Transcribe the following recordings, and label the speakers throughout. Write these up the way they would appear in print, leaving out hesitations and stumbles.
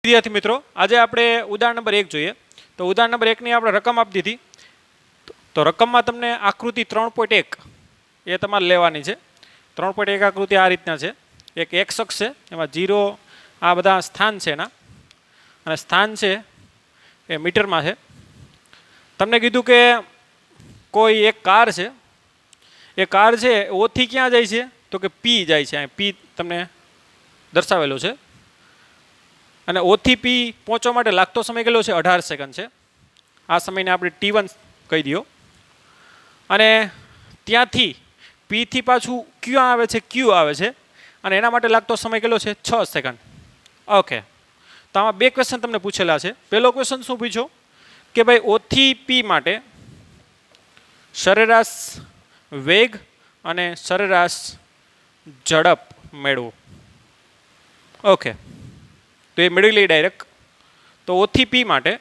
Speaker 1: વિદ્યાર્થી મિત્રો, આજે આપણે ઉદાહરણ નંબર 1 જોઈએ. તો ઉદાહરણ નંબર 1 ની આપણે રકમ આપી દીધી. તો રકમમાં તમને આકૃતિ 3.1 એ તમારે લેવાની છે. 3.1 આકૃતિ આ રીતના છે. એક એક્સ અક્ષ છે, એમાં 0 આ બધા સ્થાન છે એના, અને સ્થાન છે એ મીટરમાં છે. તમને કીધું કે કોઈ એક કાર છે, એ કાર છે ઓ થી ક્યાં જાય છે? તો કે પી જાય છે. અહીં પી તમને દર્શાવેલો છે. અને ઓ થી પી પહોંચવા માટે લાગતો સમય કેટલો છે? 18 સેકન્ડ છે. આ સમયને આપણે T1 કહી દો. અને ત્યાંથી પી થી પાછું ક્યાં આવે છે? ક્યુ આવે છે. અને એના માટે લાગતો સમય કેટલો છે? 6 સેકન્ડ. ઓકે, તો આમાં બે ક્વેશ્ચન તમને પૂછેલા છે. પહેલો ક્વેશ્ચન શું પૂછ્યો કે ભાઈ ઓ થી પી માટે સરેરાશ વેગ અને સરેરાશ ઝડપ મેળવો. ઓકે, તો એ મેળવી લઈ ડાયરેક્ટ. તો ઓ થી પી માટે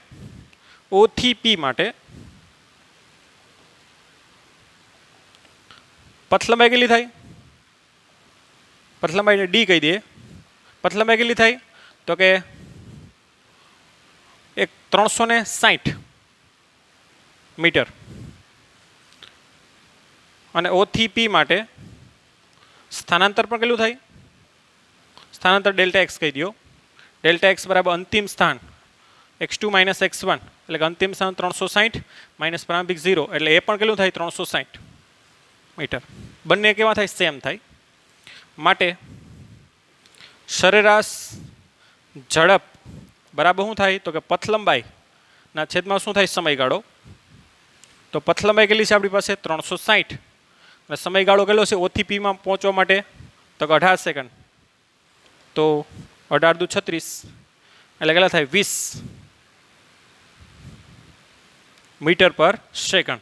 Speaker 1: પથ લંબાઈ કેટલી થાય? પથ લંબાઈને ડી કહી દઈએ. પથ લંબાઈ કેટલી થાય? તો કે 360 મીટર. અને ઓ થી પી માટે સ્થાનાંતર પણ કેટલું થાય? સ્થાનાંતર ડેલ્ટા એક્સ કહી દો. ડેલ્ટા એક્સ બરાબર અંતિમ સ્થાન x2 માઇનસ x1, એટલે કે અંતિમ સ્થાન 360 માઇનસ પ્રારંભિક 0, એટલે એ પણ કેટલું થાય? 360 મીટર. બંને કેવા થાય? સેમ થાય. માટે સરેરાશ ઝડપ બરાબર શું થાય? તો કે પથ લંબાઈના છેદમાં શું થાય? સમયગાળો. તો પથ લંબાઈ કેટલી છે આપણી પાસે? 360. અને સમયગાળો કેટલો છે ઓ થી પીમાં પહોંચવા માટે? તો કે 18 સેકન્ડ. તો 18 દુ 36, એટલે કેટલા થાય? 20 મીટર પર સેકન્ડ.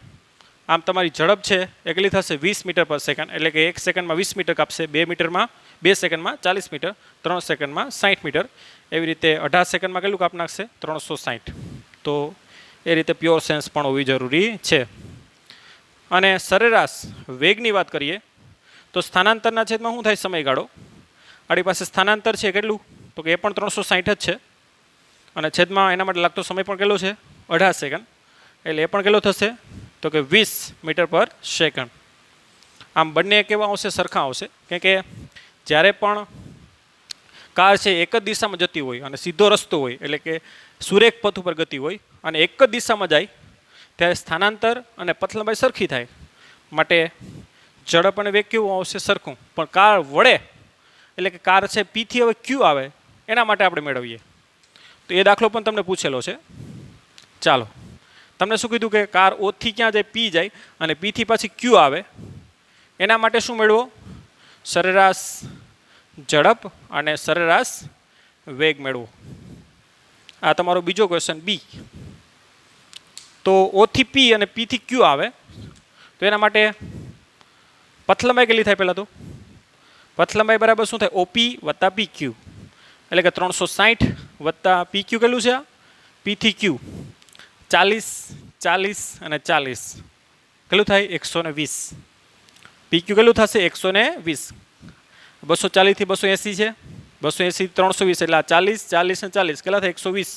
Speaker 1: આમ તમારી ઝડપ છે એ કેટલી થશે? 20 મીટર પર સેકન્ડ. એટલે કે 1 સેકન્ડમાં 20 મીટર કાપશે, 2 સેકન્ડમાં 40 મીટર, 3 સેકન્ડમાં 60 મીટર. એવી રીતે 18 સેકન્ડમાં કેટલું કાપ નાખશે? 360. તો એ રીતે પ્યોર સેન્સ પણ હોવી જરૂરી છે. અને સરેરાશ વેગની વાત કરીએ તો સ્થાનાંતરના છેદમાં શું થાય? સમયગાળો. આપણી પાસે સ્થાનાંતર છે કેટલું? તો કે એ પણ 360 જ છે. અને છેદમાં એના માટે લાગતો સમય પણ કેટલો છે? 18 સેકન્ડ. એટલે એ પણ કેટલો થશે? તો કે 20 મીટર પર સેકન્ડ. આમ બંને કેવા આવશે? સરખા આવશે. કેમ કે જ્યારે પણ કાર છે એક જ દિશામાં જતી હોય અને સીધો રસ્તો હોય, એટલે કે સુરેખ પથ ઉપર ગતિ હોય અને એક જ દિશામાં જાય, ત્યારે સ્થાનાંતર અને પથ લંબાઈ સરખી થાય. માટે ઝડપ અને વેગ કેવું આવશે? સરખું. પણ કાર વળે, એટલે કે કાર છે પી થી હવે ક્યુ આવે, એના માટે આપણે મેળવીએ. તો એ દાખલો પણ તમને પૂછેલો છે. ચાલો, તમને શું કીધું કે કાર ઓ થી ક્યાં જાય? પી જાય, અને પી થી પાછી ક્યુ આવે. એના માટે શું મેળવો? સરેરાશ ઝડપ અને સરેરાશ વેગ મેળવો. આ તમારો બીજો ક્વેશ્ચન બી. તો ઓ થી પી અને પી થી ક્યુ આવે, તો એના માટે પથ લંબાઈ કેટલી થાય? પહેલાં તો પથ લંબાઈ બરાબર શું થાય? ઓપી વત્તા પી ક્યુ, એટલે કે 360 વત્તા પી ક્યુ કેટલું છે? પી થી ક્યુ 40, 40 અને 40, કેટલું થાય? 120. પી ક્યુ કેટલું થશે? 120. 240 થી 280 છે, 280 થી 320, એટલે 40, 40 અને 40 કેટલા થાય? 120.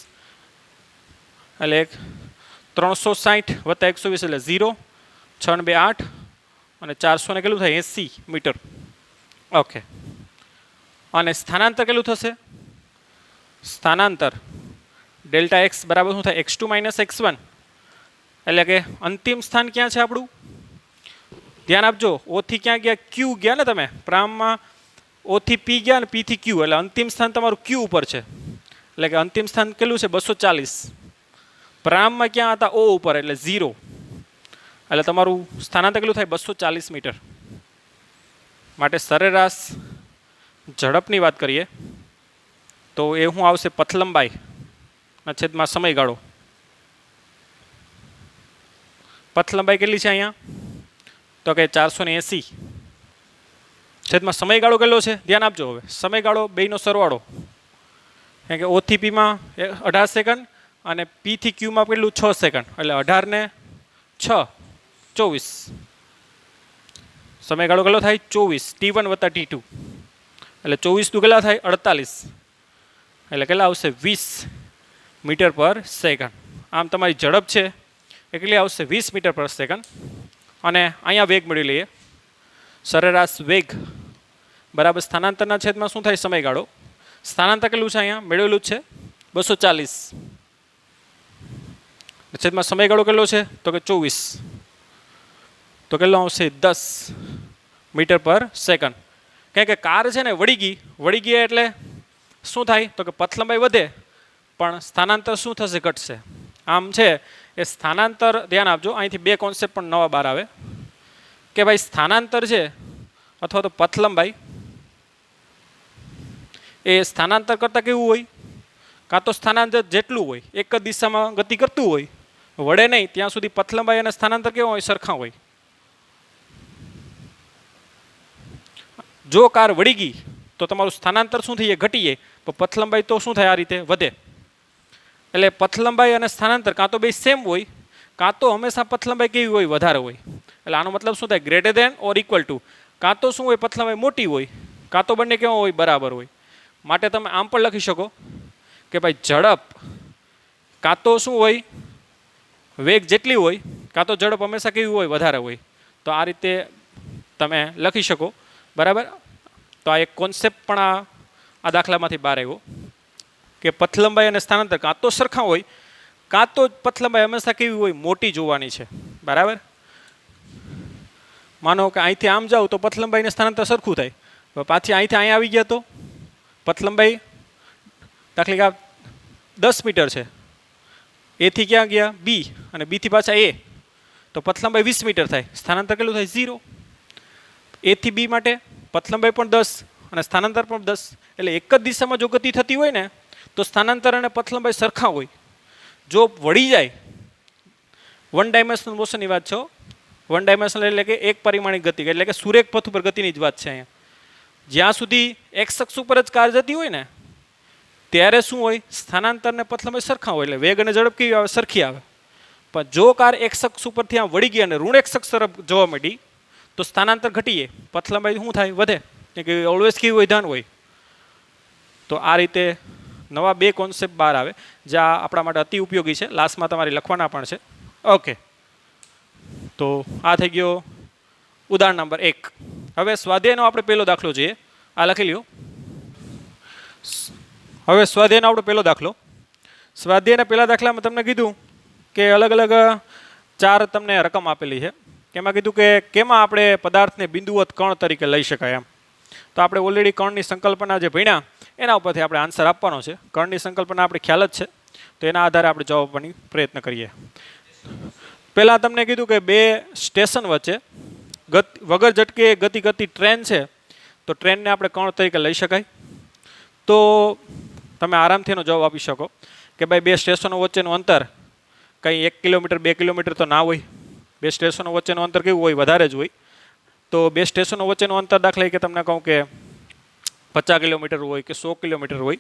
Speaker 1: એટલે 360 વત્તા 120 એટલે 0, 6 ને 2 8, અને 400 ને કેટલું થાય? 80 મીટર. ઓકે, અને સ્થાનાંતર કેટલું થશે? સ્થાનાંતર ડેલ્ટા એક્સ બરાબર શું થાય? x2 માઇનસ x1, એટલે કે અંતિમ સ્થાન ક્યાં છે આપણું? ધ્યાન આપજો, ઓ થી ક્યાં ગયા? ક્યુ ગયા ને તમે પ્રારંભમાં. ઓ થી પી ગયા ને પી થી ક્યુ, એટલે અંતિમ સ્થાન તમારું ક્યુ ઉપર છે. એટલે કે અંતિમ સ્થાન કેટલું છે? 240. પ્રારંભમાં ક્યાં હતા? ઓ ઉપર, એટલે 0. એટલે તમારું સ્થાનાંતર કેટલું થાય? 240 મીટર. માટે સરેરાશ ઝડપની વાત કરીએ તો એ શું આવશે? પથ લંબાઈ ના છેદમાં સમયગાળો. પથ લંબાઈ કેટલી છે અહીંયા? તો કે 480 છેદમાં સમયગાળો કેટલો છે? ધ્યાન આપજો. હવે સમયગાળો બેયનો સરવાળો. કેમ કે ઓ થી પીમાં 18 સેકન્ડ અને પી થી ક્યુમાં કેટલું? 6 સેકન્ડ. એટલે 18 ને 6 24. સમયગાળો કેટલો થાય? 24. T1 વત્તા T2, એટલે 24 દુ કેટલા થાય? 48. એટલે કેટલા આવશે 20 મીટર પર સેકન્ડ. આમ તમારી ઝડપ છે એ કેટલી આવશે 20 મીટર પર સેકન્ડ. અને અહીંયા વેગ મેળવી લઈએ. સરેરાશ વેગ બરાબર સ્થાનાંતરના છેદમાં શું થાય સમયગાળો. સ્થાનાંતર કેટલું છે અહીંયા મેળવેલું જ છે 240 છેદમાં સમયગાળો કેટલો છે તો કે 24 તો કેટલો આવશે 10 મીટર પર સેકન્ડ. કારણ કે કાર છે ને વળી ગઈ એટલે શું થાય તો કે પથ લંબાઈ વધે પણ સ્થાનાંતર શું થશે ઘટશે. આમ છે એ સ્થાનાંતર ધ્યાન આપજો. અહીંથી બે કોન્સેપ્ટ પણ નવા બહાર આવે કે ભાઈ સ્થાનાંતર છે અથવા તો પથ લંબાઈ એ સ્થાનાંતર કરતાં કેવું હોય કાં તો સ્થાનાંતર જેટલું હોય એક જ દિશામાં ગતિ કરતું હોય વળે નહીં ત્યાં સુધી પથ લંબાઈ અને સ્થાનાંતર કેવું હોય સરખા હોય. જો કાર વળી ગઈ તો તમારું સ્થાનાંતર શું થઈ જાય ઘટી જાય પણ પથ લંબાઈ તો શું થાય આ રીતે વધે. એટલે પથ લંબાઈ અને સ્થાનાંતર કાં તો બે સેમ હોય કાં તો હંમેશા પથ લંબાઈ કેવી હોય વધારે હોય. એટલે આનો મતલબ શું થાય greater than or equal to. કાં તો શું હોય પથ લંબાઈ મોટી હોય કાં તો બંને કેવો હોય બરાબર હોય. માટે તમે આમ પણ લખી શકો કે ભાઈ ઝડપ કાં તો શું હોય વેગ જેટલી હોય કાં તો ઝડપ હંમેશા કેવી હોય વધારે હોય. તો આ રીતે તમે લખી શકો બરાબર. તો આ એક કોન્સેપ્ટ પણ આ દાખલામાંથી બહાર આવ્યો કે પથ લંબાઈ અને સ્થાનાંતર કાં તો સરખા હોય કાં તો પથ લંબાઈ હંમેશા કેવી હોય મોટી જોવાની છે બરાબર. માનો કે અહીંથી આમ જાઓ તો પથ લંબાઈ અને સ્થાનાંતર સરખું થાય પાછી અહીંથી અહીંયા આવી ગયા તો પથ લંબાઈ દાખલા કે 10 મીટર છે એથી ક્યાં ગયા બી અને બીથી પાછા એ તો પથ લંબાઈ 20 મીટર થાય સ્થાનાંતર કેટલું થાય 0. એથી બી માટે પથ લંબાઈ પણ 10 અને સ્થાનાંતર પણ 10 એટલે એક જ દિશામાં જો ગતિ થતી હોય ને તો સ્થાનાંતર અને પથ લંબાઈ સરખા હોય. જો વળી જાય વન ડાયમેન્શનલ મોશનની વાત છો. વન ડાયમેન્શનલ એટલે કે એક પરિમાણિક ગતિ એટલે કે સુરેખ પથ ઉપર ગતિની જ વાત છે અહીંયા. જ્યાં સુધી એક્સ અક્ષ ઉપર જ કાર જતી હોય ને ત્યારે શું હોય સ્થાનાંતર ને પથ લંબાઈ સરખા હોય એટલે વેગ અને ઝડપ કેવી આવે સરખી આવે. પણ જો કાર એક્સ અક્ષ ઉપરથી આમ વળી ગઈ અને ઋણ એક્સ અક્ષ તરફ જવા માંડી તો સ્થાનાંતર ઘટીએ પથ લંબાઈ શું થાય વધે કે ઓલવેઝ કેવી હોય ધન હોય. તો આ રીતે નવા બે કોન્સેપ્ટ બહાર આવે જે આપણા માટે અતિ ઉપયોગી છે. લાસ્ટમાં તમારે લખવાના પણ છે. ઓકે તો આ થઈ ગયો ઉદાહરણ નંબર 1. હવે સ્વાધ્યાયનો આપણે પહેલો દાખલો જોઈએ. આ લખી લ્યો. હવે સ્વાધ્યાયનો આપણો પહેલો દાખલો. સ્વાધ્યાયના પહેલા દાખલામાં તમને કીધું કે અલગ અલગ 4 તમને રકમ આપેલી છે. એમાં કીધું કે કેમાં આપણે પદાર્થને બિંદુવત કણ તરીકે લઈ શકાય એમ. તો આપણે ઓલરેડી કણની સંકલ્પના જે ભણ્યા એના ઉપરથી આપણે આન્સર આપવાનો છે. કણની સંકલ્પના આપણે ખ્યાલ જ છે તો એના આધારે આપણે જવાબ આપવાની પ્રયત્ન કરીએ. પહેલાં તમને કીધું કે બે સ્ટેશન વચ્ચે વગર ઝટકે ગતિ કરતી ટ્રેન છે તો ટ્રેનને આપણે કણ તરીકે લઈ શકાય. તો તમે આરામથી એનો જવાબ આપી શકો કે ભાઈ બે સ્ટેશનો વચ્ચેનું અંતર કંઈ 1 કિલોમીટર 2 કિલોમીટર તો ના હોય. બે સ્ટેશનો વચ્ચેનું અંતર કેવું હોય વધારે જ હોય. તો બે સ્ટેશનો વચ્ચેનું અંતર દાખલા કે તમને કહું કે 50 કિલોમીટર હોય કે 100 કિલોમીટર હોય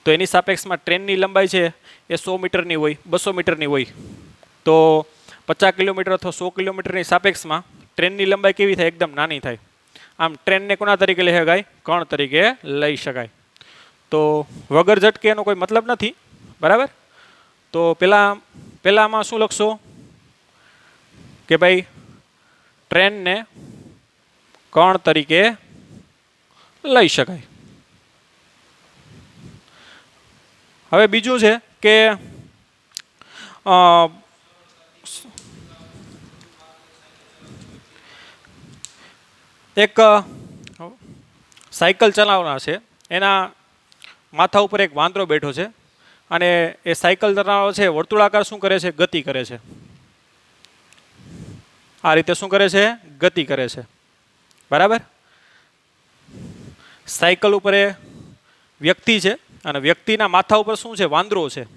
Speaker 1: તો એની સાપેક્ષમાં ટ્રેનની લંબાઈ છે એ 100 મીટરની હોય 200 મીટરની હોય. તો 50 કિલોમીટર અથવા 100 કિલોમીટરની સાપેક્ષમાં ટ્રેનની લંબાઈ કેવી થાય એકદમ નાની થાય. આમ ટ્રેનને કોના તરીકે લઈ શકાય કણ તરીકે લઈ શકાય. તો વગર ઝટકે એનો કોઈ મતલબ નથી બરાબર. તો પહેલામાં શું લખશો કે ભાઈ ટ્રેનને કણ તરીકે લઈ શકાય. હવે બીજું છે કે એક સાયકલ ચલાવનાર છે એના માથા ઉપર એક વાંદરો બેઠો છે અને એ સાયકલ ચલાવનારો છે વર્તુળાકાર શું કરે છે ગતિ કરે છે. આ રીતે શું કરે છે ગતિ કરે છે બરાબર. સાયકલ ઉપર એ વ્યક્તિ છે અને વ્યક્તિના માથા ઉપર શું છે વાંદરો છે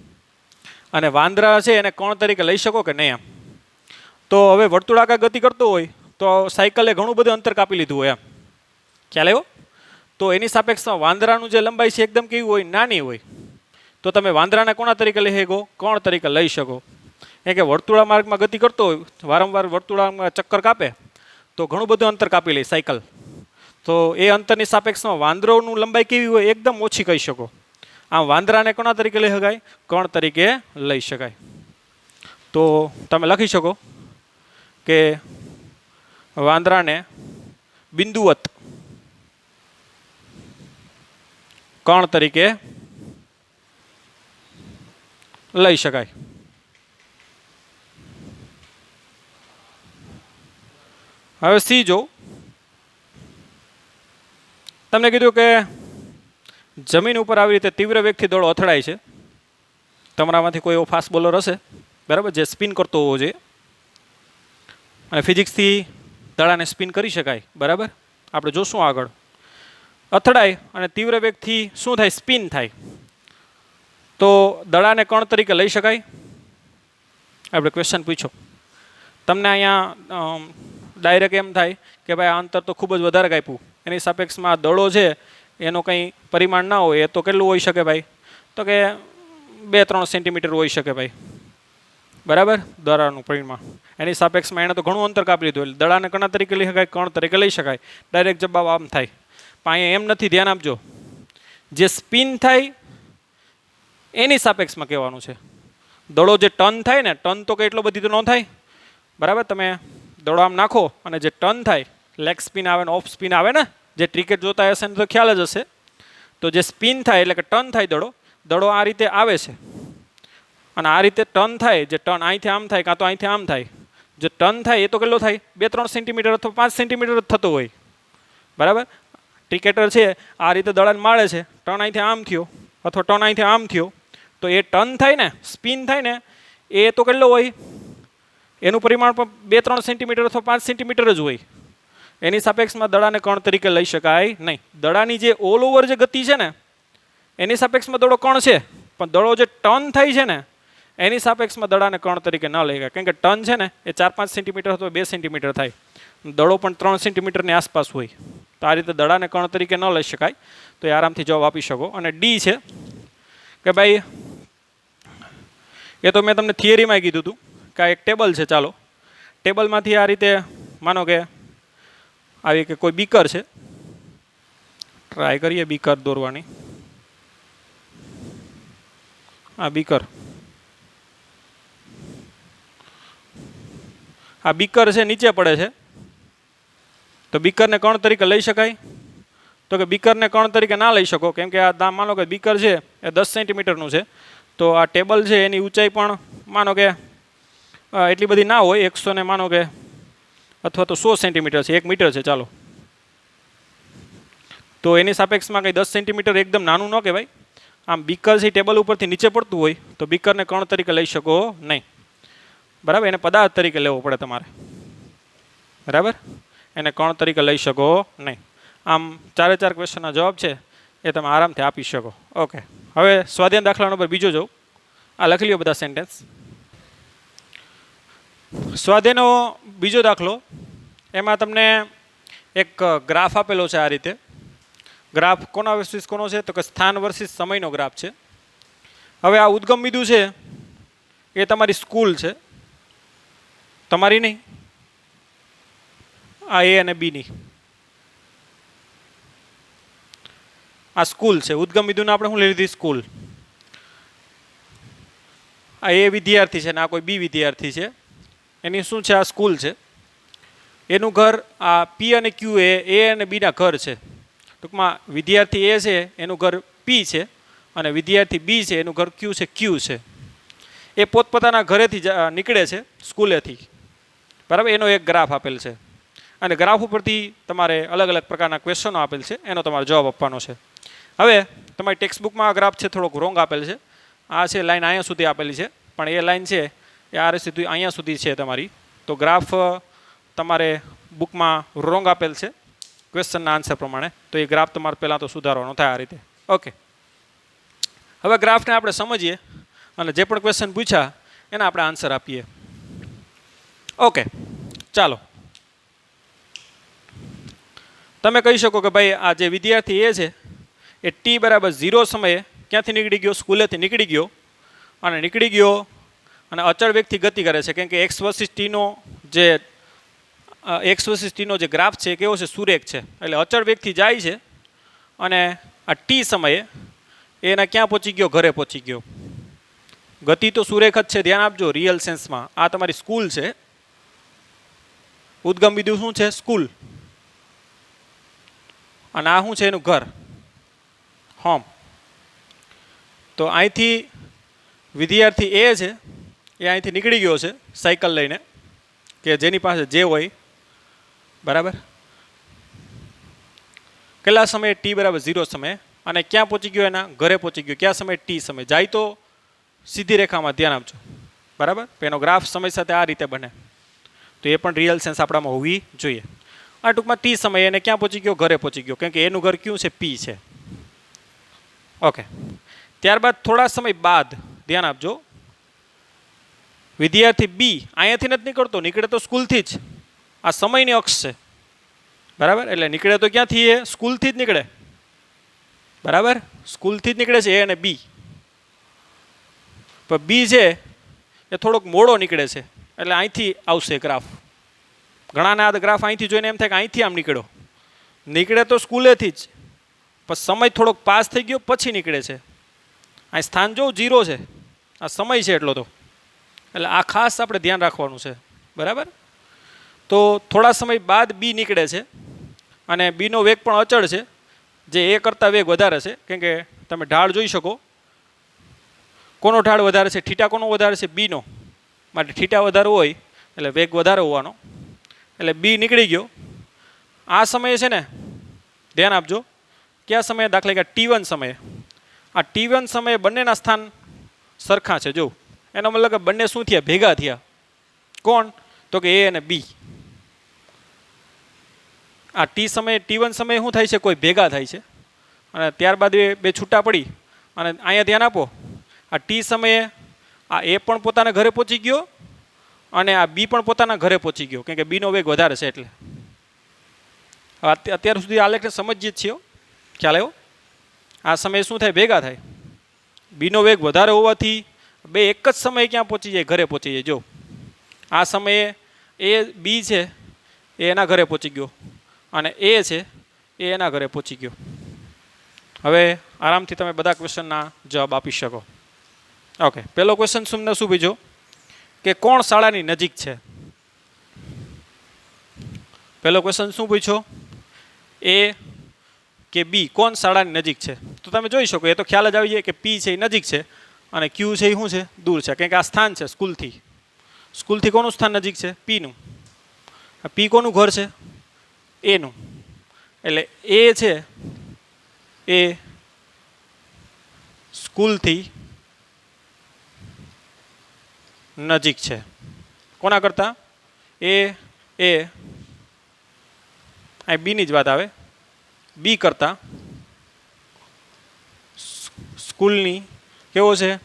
Speaker 1: અને વાંદરા છે એને કણ તરીકે લઈ શકો કે નહીં એમ. તો હવે વર્તુળાકાર ગતિ કરતો હોય તો સાયકલે ઘણું બધું અંતર કાપી લીધું હોય એમ ખ્યાલ આવ્યો. તો એની સાપેક્ષમાં વાંદરાનું જે લંબાઈ છે એકદમ કેવી હોય નાની હોય. તો તમે વાંદરાને કોના તરીકે લઈ શકો કણ તરીકે લઈ શકો. એ કે વર્તુળા માર્ગમાં ગતિ કરતો હોય વારંવાર વર્તુળામાં ચક્કર કાપે તો ઘણું બધું અંતર કાપી લે સાયકલ. તો એ અંતરની સાપેક્ષમાં વાંદરોનું લંબાઈ કેવી હોય એકદમ ઓછી કહી શકો. આમ વાંદરાને કોના તરીકે લઈ શકાય? કણ તરીકે લઈ શકાય. તો તમે લખી શકો કે વાંદરાને બિંદુવત કણ તરીકે લઈ શકાય. હવે સી જો, તમને કીધું કે જમીન ઉપર આવી રીતે તીવ્ર વેગથી દડો અથડાય છે. તમારામાંથી કોઈ એવો ફાસ્ટ બોલર હશે, બરાબર, જે સ્પિન કરતો હોવો જોઈએ. અને ફિઝિક્સથી દડાને સ્પિન કરી શકાય, બરાબર. આપણે જોશું આગળ. અથડાય અને તીવ્ર વેગથી શું થાય? સ્પિન થાય. તો દડાને કણ તરીકે લઈ શકાય? આપણે ક્વેશ્ચન પૂછો. તમને અહીંયા ડાયરેક્ટ એમ થાય કે ભાઈ આ અંતર તો ખૂબ જ વધારે કાપ્યું, એની સાપેક્ષમાં દડો છે એનો કંઈ પરિમાણ ના હોય, એ તો કેટલું હોઈ શકે ભાઈ? તો કે 2-3 સેન્ટીમીટર હોઈ શકે ભાઈ, બરાબર, દડાનું પરિમાણ. એની સાપેક્ષમાં એણે તો ઘણું અંતર કાપી લીધું, એટલે દડાને કણા તરીકે લઈ શકાય? કણ તરીકે લઈ શકાય. ડાયરેક્ટ જવાબ આમ થાય. પણ અહીંયા એમ નથી, ધ્યાન આપજો. જે સ્પિન થાય એની સાપેક્ષમાં કહેવાનું છે. દડો જે ટર્ન થાય ને, ટર્ન તો કંઈ એટલો બધી તો ન થાય, બરાબર. તમે દડો આમ નાખો અને જે ટર્ન થાય, લેગ સ્પિન આવે ને ઓફ સ્પિન આવે ને, જે ક્રિકેટ જોતા હશે ને તો ખ્યાલ જ હશે. તો જે સ્પિન થાય એટલે કે ટર્ન થાય દડો આ રીતે આવે છે અને આ રીતે ટર્ન થાય. જે ટર્ન અહીંથી આમ થાય કાં તો અહીંથી આમ થાય. જે ટર્ન થાય એ તો કેટલો થાય? 2-3 સેન્ટીમીટર અથવા 5 સેન્ટીમીટર જ થતો હોય, બરાબર. ક્રિકેટર છે આ રીતે દડાને મારે છે, ટર્ન અહીંથી આમ થયો અથવા ટર્ન અહીંથી આમ થયો, તો એ ટર્ન થાય ને, સ્પિન થાય ને, એ તો કેટલો હોય? એનું પરિમાણ પણ 2-3 સેન્ટીમીટર અથવા 5 સેન્ટીમીટર જ હોય. એની સાપેક્ષમાં દડાને કણ તરીકે લઈ શકાય નહીં. દડાની જે ઓલ ઓવર જે ગતિ છે ને, એની સાપેક્ષમાં દડો કણ છે, પણ દડો જે ટર્ન થાય છે ને, એની સાપેક્ષમાં દડાને કણ તરીકે ન લઈ શકાય. કારણ કે ટર્ન છે ને એ 4-5 સેન્ટીમીટર અથવા 2 સેન્ટીમીટર થાય, દડો પણ 3 સેન્ટીમીટરની આસપાસ હોય. તો આ રીતે દડાને કણ તરીકે ન લઈ શકાય. તો એ આરામથી જવાબ આપી શકો. અને ડી છે કે ભાઈ, એ તો મેં તમને થિયરીમાં કીધું હતું કે આ એક ટેબલ છે. ચાલો, ટેબલમાંથી આ રીતે માનો કે આવી કે કોઈ બીકર છે, ટ્રાય કરીએ બીકર દોરવાની. આ બીકર, આ બીકર છે નીચે પડે છે, તો બીકરને કણ તરીકે લઈ શકાય? તો કે બીકરને કણ તરીકે ના લઈ શકો, કેમ કે આ માનો કે બીકર છે એ 10 સેન્ટીમીટરનું છે, તો આ ટેબલ છે એની ઊંચાઈ પણ માનો કે એટલી બધી ના હોય, 100 ને માનો કે અથવા તો 100 સેન્ટીમીટર છે, 1 મીટર છે. ચાલો, તો એની સાપેક્ષમાં કંઈ 10 સેન્ટીમીટર એકદમ નાનું ન કહેવાય. આમ બીકર છે ટેબલ ઉપરથી નીચે પડતું હોય તો બીકરને કણ તરીકે લઈ શકો નહીં, બરાબર. એને પદાર્થ તરીકે લેવો પડે તમારે, બરાબર. એને કણ તરીકે લઈ શકો નહીં. આમ 4 ક્વેશ્ચનના જવાબ છે એ તમે આરામથી આપી શકો. ઓકે, હવે સ્વાધ્યાય દાખલા નંબર બીજો જોઉં. આ લખી લ્યો બધા સેન્ટેન્સ. સ્વાધ્યાયનો બીજો દાખલો, એમાં તમને એક ગ્રાફ આપેલો છે આ રીતે. ગ્રાફ કોના વર્સિસ કોનો છે? તો કે સ્થાન વર્સિસ સમયનો ગ્રાફ છે. હવે આ ઉદ્ગમ બિંદુ છે એ તમારી સ્કૂલ છે, તમારી નહીં. આ એ અને બીની આ સ્કૂલ છે. ઉદ્ગમ બિંદુને આપણે શું લઈ લીધી? સ્કૂલ. આ એ વિદ્યાર્થી છે ને આ કોઈ બી વિદ્યાર્થી છે, એની શું છે? આ સ્કૂલ છે. એનું ઘર આ પી અને ક્યુ એ અને બીના ઘર છે. ટૂંકમાં વિદ્યાર્થી એ છે એનું ઘર પી છે અને વિદ્યાર્થી બી છે એનું ઘર ક્યુ છે. એ પોતપોતાના ઘરેથી નીકળે છે, સ્કૂલેથી, બરાબર. એનો એક ગ્રાફ આપેલ છે અને ગ્રાફ ઉપરથી તમારે અલગ અલગ પ્રકારના ક્વેશ્ચનો આપેલ છે, એનો તમારે જવાબ આપવાનો છે. હવે તમારી ટેક્સ્ટબુકમાં આ ગ્રાફ છે થોડોક રોંગ આપેલ છે. આ છે લાઈન અહીંયા સુધી આપેલી છે, પણ એ લાઈન છે એ આ સુધી અહીંયા સુધી છે તમારી. તો ગ્રાફ તમારે બુકમાં રોંગ આપેલ છે ક્વેશ્ચનના આન્સર પ્રમાણે. તો એ ગ્રાફ તમારે પહેલાં તો સુધારવાનો થાય આ રીતે. ઓકે, હવે ગ્રાફને આપણે સમજીએ અને જે પણ ક્વેશ્ચન પૂછ્યા એના આપણે આન્સર આપીએ. ઓકે, ચાલો. તમે કહી શકો કે ભાઈ આ જે વિદ્યાર્થી એ છે એ t બરાબર 0 સમયે ક્યાંથી નીકળી ગયો? સ્કૂલેથી નીકળી ગયો અને અચળ વેગથી ગતિ કરે છે. કેમ કે x વર્સિસ ટીનો જે ગ્રાફ છે કેવો છે? સુરેખ છે. એટલે અચળ વેગથી જાય છે અને આ t સમયે એ એના ક્યાં પહોંચી ગયો? ઘરે પહોંચી ગયો. ગતિ તો સુરેખ જ છે, ધ્યાન આપજો. રિયલ સેન્સમાં આ તમારી સ્કૂલ છે. ઉદ્ગમ બિંદુ શું છે? સ્કૂલ. અને આ શું છે? એનું ઘર, હોમ. તો અહીંથી વિદ્યાર્થી એ છે એ અહીંથી નીકળી ગયો છે સાયકલ લઈને, કે જેની પાસે જે હોય, બરાબર. કેટલા સમયે? ટી બરાબર 0 સમયે. અને ક્યાં પહોંચી ગયો? એના ઘરે પહોંચી ગયો. ક્યાં સમયે? ટી સમય. જાય તો સીધી રેખામાં, ધ્યાન આપજો, બરાબર. એનો ગ્રાફ સમય સાથે આ રીતે બને. તો એ પણ રિયલ સેન્સ આપણામાં હોવી જોઈએ. આ ટૂંકમાં ટી સમયે એને ક્યાં પહોંચી ગયો? ઘરે પહોંચી ગયો, કેમ કે એનું ઘર કયું છે? પી છે. ઓકે. ત્યારબાદ થોડા સમય બાદ, ધ્યાન આપજો, વિદ્યાર્થી બી અહીંયાથી નથી નીકળતો, નીકળે તો સ્કૂલથી જ. આ સમયની અક્ષ છે, બરાબર. એટલે નીકળે તો ક્યાંથી? એ સ્કૂલથી જ નીકળે, બરાબર. સ્કૂલથી જ નીકળે છે એ અને બી. પણ બી છે એ થોડોક મોડો નીકળે છે, એટલે અહીંથી આવશે ગ્રાફ. ઘણાને આ ગ્રાફ અહીંથી જોઈને એમ થાય કે અહીંથી આમ નીકળ્યો. નીકળે તો સ્કૂલેથી જ, પણ સમય થોડોક પાસ થઈ ગયો પછી નીકળે છે. અહીં સ્થાન જો 0 છે, આ સમય છે એટલો તો. એટલે આ ખાસ આપણે ધ્યાન રાખવાનું છે, બરાબર. તો થોડા સમય બાદ બી નીકળે છે, અને બીનો વેગ પણ અચળ છે, જે એ કરતાં વેગ વધારે છે. કેમ કે તમે ઢાળ જોઈ શકો. કોનો ઢાળ વધારે છે? થીટા કોનો વધારે છે? બીનો. માટે થીટા વધારે હોય એટલે વેગ વધારે હોવાનો. એટલે બી નીકળી ગયો. આ સમયે છે ને, ધ્યાન આપજો, કયા સમયે? દાખલા કે T1 સમયે. આ T1 સમયે બંનેના સ્થાન સરખા છે. જો એનો મતલબ કે બંને શું થયા? ભેગા થયા. કોણ? તો કે એ અને બી. આ T1 સમયે શું થાય છે? કોઈ ભેગા થાય છે. અને ત્યારબાદ એ બે છૂટા પડી. અને અહીંયા ધ્યાન આપો, આ ટી સમયે આ એ પણ પોતાના ઘરે પહોંચી ગયો, અને આ બી પણ પોતાના ઘરે પહોંચી ગયો, કેમ કે બીનો વેગ વધારે છે. એટલે અત્યાર સુધી આલેખને સમજીએ જ છીએ. ખ્યાલ આવ્યો? આ સમયે શું થાય? ભેગા થાય. બીનો વેગ વધારે હોવાથી બે એક જ સમયે ક્યાં પહોંચી જાય? ઘરે પહોંચી જાય. જો આ સમયે એ બી છે એ એના ઘરે પહોંચી ગયો, અને એ છે એ એના ઘરે પહોંચી ગયો. હવે આરામથી તમે બધા ક્વેશ્ચનના જવાબ આપી શકો. ઓકે. પહેલો ક્વેશ્ચન તમને શું પૂછ્યો? કે કોણ શાળાની નજીક છે? પહેલો ક્વેશ્ચન શું પૂછ્યો? એ કે બી, કોણ શાળાની નજીક છે? તો તમે જોઈ શકો, એ તો ખ્યાલ જ આવી જાય કે પી છે એ નજીક છે, અને ક્યુ છે એ શું છે? દૂર છે. કેમ કે આ સ્થાન છે સ્કૂલથી. સ્કૂલથી કોનું સ્થાન નજીક છે? પીનું. આ પી કોનું ઘર છે? એનું. એટલે એ છે એ સ્કૂલથી નજીક છે. કોના કરતાં? એ અહીં બીની જ વાત આવે. બી કરતાં સ્કૂલની કેવો છે?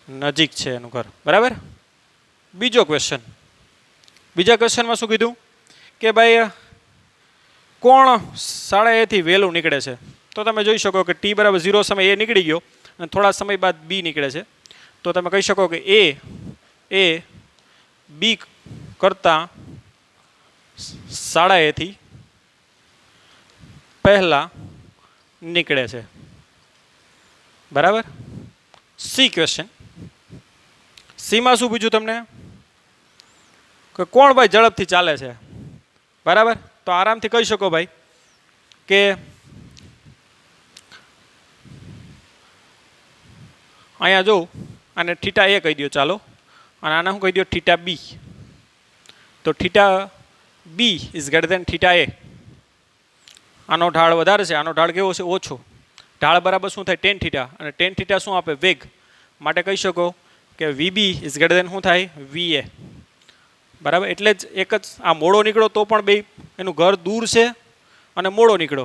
Speaker 1: નજીક છે એનું ઘર, બરાબર. બીજો ક્વેશ્ચન. બીજા ક્વેશ્ચનમાં શું કીધું? કે ભાઈ કોણ શાળાએથી વહેલું નીકળે છે? તો તમે જોઈ શકો કે ટી બરાબર 0 સમય એ નીકળી ગયો, અને થોડા સમય બાદ બી નીકળે છે. તો તમે કહી શકો કે એ બી કરતાં શાળાએથી પહેલાં નીકળે છે, બરાબર. C question. સીમાં શું પૂછ્યું તમને? કે કોણ ભાઈ ઝડપથી ચાલે છે? બરાબર. તો આરામથી કહી શકો ભાઈ કે અહીંયા જો આને થીટા એ કહી દો ચાલો, અને આને શું કહી દો? Theta B. તો theta B is greater than theta A. આનો ઢાળ વધારે છે, આનો ઢાળ કેવો છે? ઓછો. ઢાળ બરાબર શું થાય? Ten theta. અને ટેન થીટા શું આપે? વેગ. માટે કહી શકો કે વીબી ઇઝ ગ્રેટર દેન શું થાય? વીએ. બરાબર. એટલે જ એક જ આ મોડો નીકળો તો પણ બે એનું ઘર દૂર છે, અને મોડો નીકળો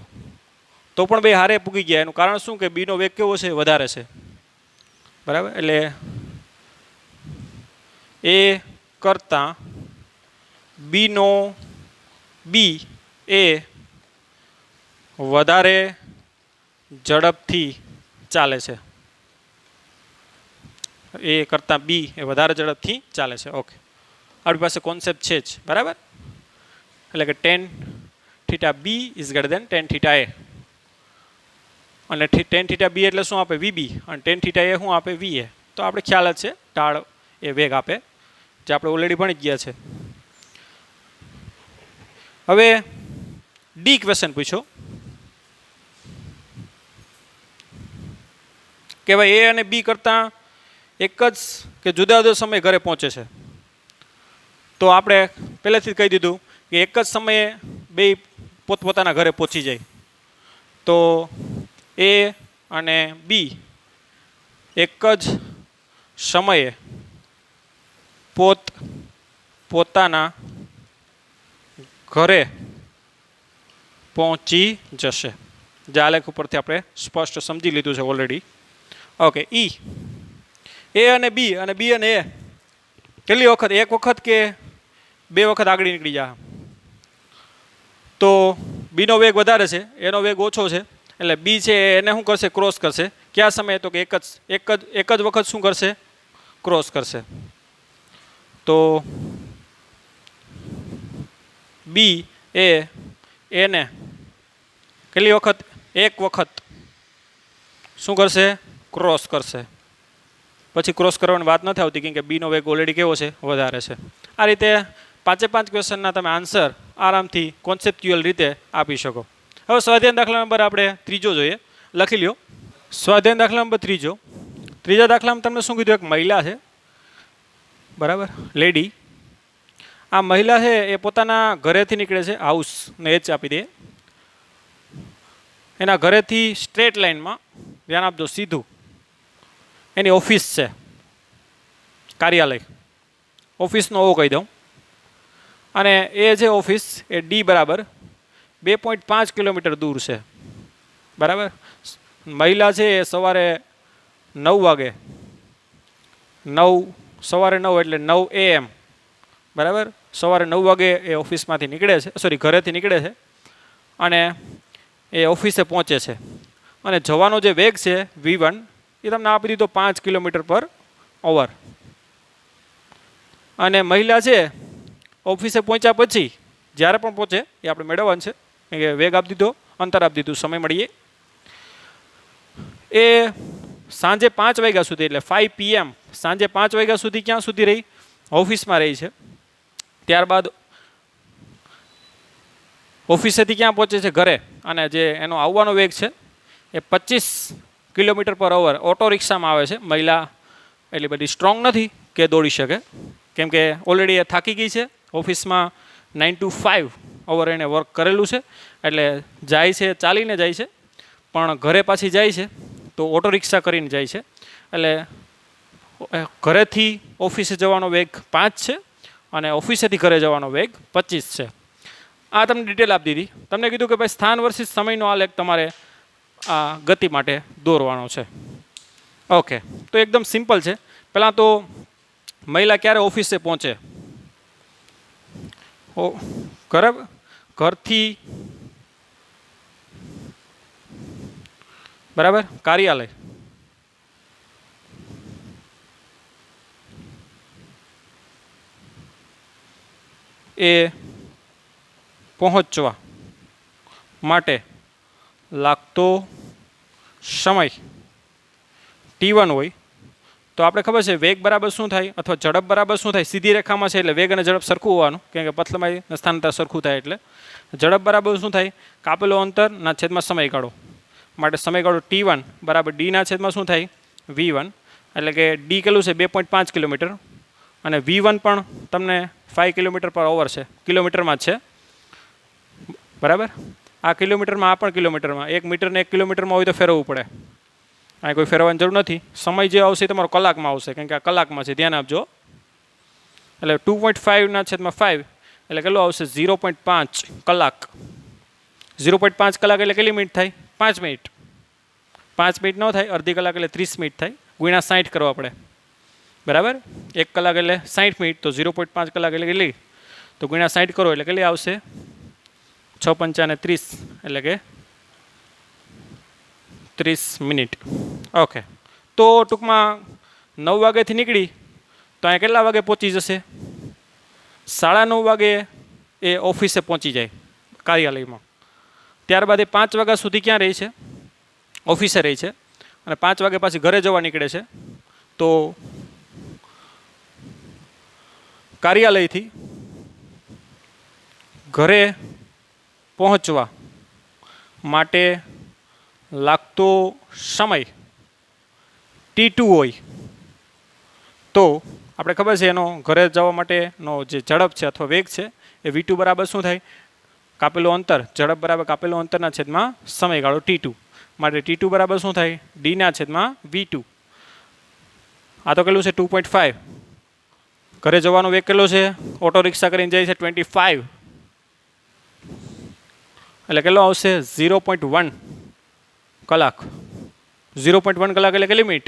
Speaker 1: તો પણ બે હારે પૂગી ગયા. એનું કારણ શું? કે બીનો વેગ કેવો છે? વધારે છે, બરાબર. એટલે એ કરતાં બી એ વધારે ઝડપથી ચાલે છે. એ કરતાં બી એ વધારે ઝડપથી ચાલે છે. ઓકે. આપણી પાસે કોન્સેપ્ટ છે જ, બરાબર. એટલે કે tan theta B is greater than tan theta A. અને ટેન થીટા બી એટલે શું આપે વીબી, અને ટેન થીટા એ શું આપે વીએ. તો આપણે ખ્યાલ જ છે ઢાળ એ વેગ આપે, જે આપણે ઓલરેડી ભણી ગયા છે. હવે ડી ક્વેશ્ચન પૂછો કે ભાઈ એ અને બી કરતાં એક જ કે જુદા જુદા સમયે ઘરે પહોંચે છે. તો આપણે પહેલેથી જ કહી દીધું કે એક જ સમયે બે પોતપોતાના ઘરે પહોંચી જાય. તો એ અને બી એક જ સમયે પોતાના ઘરે પહોંચી જશે. જે આલેખ ઉપરથી આપણે સ્પષ્ટ સમજી લીધું છે ઓલરેડી. ઓકે, ઈ એ અને બી અને એ કેટલી વખત, એક વખત કે બે વખત આગળ નીકળી જાય. તો બીનો વેગ વધારે છે, એનો વેગ ઓછો છે, એટલે બી છે એને શું કરશે, ક્રોસ કરશે. કયા સમયે, તો કે એક જ વખત શું કરશે, ક્રોસ કરશે. તો બી એને કેટલી વખત, એક વખત શું કરશે, ક્રોસ કરશે. પછી ક્રોસ કરવાની વાત નથી આવતી, કેમ કે બીનો વેગ ઓલરેડી કેવો છે, વધારે છે. આ રીતે 5 ક્વેશ્ચનના તમે આન્સર આરામથી કોન્સેપ્ચ્યુઅલ રીતે આપી શકો. હવે સ્વાધ્યાય દાખલા નંબર આપણે ત્રીજો જોઈએ, લખી લ્યો. સ્વાધ્યાય દાખલા નંબર ત્રીજા દાખલામાં તમને શું કીધું, એક મહિલા છે, બરાબર, લેડી. આ મહિલા છે એ પોતાના ઘરેથી નીકળે છે, હાઉસને એચ આપી દે. એના ઘરેથી સ્ટ્રેટ લાઇનમાં, ધ્યાન આપજો, સીધું એની ઓફિસ છે, કાર્યાલય, ઓફિસનો ઓ કહી દઉં. અને એ જે ઓફિસ એ ડી બરાબર 2.5 કિલોમીટર દૂર છે, બરાબર. મહિલા છે એ સવારે 9 વાગે, સવારે 9 એટલે 9 AM, બરાબર, સવારે 9 વાગે એ ઓફિસમાંથી નીકળે છે, ઘરેથી નીકળે છે અને એ ઓફિસે પહોંચે છે. અને જવાનો જે વેગ છે V1 એ તમને આપી દીધો 5 km/h. અને મહિલા છે ઓફિસે પહોંચ્યા પછી, જ્યારે પણ પહોંચે એ આપણે મેળવવાનું છે, કે વેગ આપી દીધો, અંતર આપી દીધું, સમય મળીએ. એ સાંજે 5 વાગ્યા સુધી, એટલે 5 PM, સાંજે 5 વાગ્યા સુધી ક્યાં સુધી રહી, ઓફિસમાં રહી છે. ત્યારબાદ ઓફિસેથી ક્યાં પહોંચે છે, ઘરે. અને જે એનો આવવાનો વેગ છે એ 25 km/h ઓટો રિક્ષામાં આવે છે. મહિલા એટલી બધી સ્ટ્રોંગ નથી કે દોડી શકે, કેમ કે ઓલરેડી એ થાકી ગઈ છે. ઓફિસમાં 9 to 5 અવર એને વર્ક કરેલું છે, એટલે જાય છે, ચાલીને જાય છે, પણ ઘરે પાછી જાય છે તો ઓટો રિક્ષા કરીને જાય છે. એટલે ઘરેથી ઓફિસે જવાનો વેગ 5 છે અને ઓફિસેથી ઘરે જવાનો વેગ 25 છે. આ તમને ડિટેલ આપી દીધી. તમને કીધું કે ભાઈ સ્થાન વર્સિસ સમયનો આલેખ તમારે આ ગતિ માટે દોરવાનો છે. ઓકે, તો એકદમ સિમ્પલ છે. પહેલાં તો મહિલા ક્યારે ઓફિસે પહોંચે, ઘરથી, બરાબર, કાર્યાલય. એ પહોંચવા માટે લાગતો સમય T1 હોય તો આપણે ખબર છે વેગ બરાબર શું થાય, અથવા ઝડપ બરાબર શું થાય. સીધી રેખામાં છે એટલે વેગ અને ઝડપ સરખું હોવાનું, કેમ કે પથલમાઈ સ્થાનાંતર સરખું થાય. એટલે ઝડપ બરાબર શું થાય, કાપેલો અંતરના છેદમાં સમયગાળો. માટે સમયગાળો T1 બરાબર ડીના છેદમાં શું થાય, V1. એટલે કે ડી કેટલું છે, 2.5 કિલોમીટર, અને V1 પણ તમને 5 km/h છે, કિલોમીટરમાં જ છે, બરાબર. આ કિલોમીટરમાં, આ પણ કિલોમીટરમાં. 1 મીટરને 1 કિલોમીટરમાં હોય તો ફેરવવું પડે, અહીં કોઈ ફેરવવાની જરૂર નથી. સમય જે આવશે તમારો કલાકમાં આવશે, કેમ કે આ કલાકમાં છે, ધ્યાન આપજો. એટલે 2.5/5 એટલે કેટલું આવશે, 0.5 કલાક. 0.5 કલાક એટલે કેટલી મિનિટ થાય, 5 મિનિટ. 5 મિનિટ ન થાય, અડધી કલાક એટલે 30 મિનિટ થાય, ગુણ્યા 60 કરવા પડે, બરાબર. 1 કલાક એટલે 60 મિનિટ, તો 0.5 કલાક એટલે કેટલી, તો ગુણ્યા 60 કરો એટલે કેટલી આવશે, 6 × 5 = 30, એટલે કે 30 મિનિટ. ઓકે, તો ટૂંકમાં 9 વાગ્યાથી નીકળી તો અહીંયા કેટલા વાગે પહોંચી જશે, 9:30 વાગે એ ઓફિસે પહોંચી જાય, કાર્યાલયમાં. ત્યારબાદ એ 5 વાગ્યા સુધી ક્યાં રહી છે, ઓફિસે રહી છે અને 5 વાગે પાછી ઘરે જવા નીકળે છે, તો કાર્યાલયથી ઘરે પહોંચવા માટે લાગતો સમય T2 હોય તો આપણે ખબર છે એનો ઘરે જવા માટેનો જે ઝડપ છે અથવા વેગ છે એ V2 બરાબર શું થાય? કાપેલું અંતર, ઝડપ બરાબર કાપેલું અંતરના છેદમાં સમયગાળો T2. માટે T2 બરાબર શું થાય? D ના છેદમાં V2. આ તો કેટલું છે? 2.5. ઘરે જવાનો વેગ કેટલો છે? ઓટો રિક્ષા કરીને જાય છે 25, એટલે કેટલો આવશે? 0.1 કલાક. 0.1 કલાક એટલે કેટલી મિનિટ?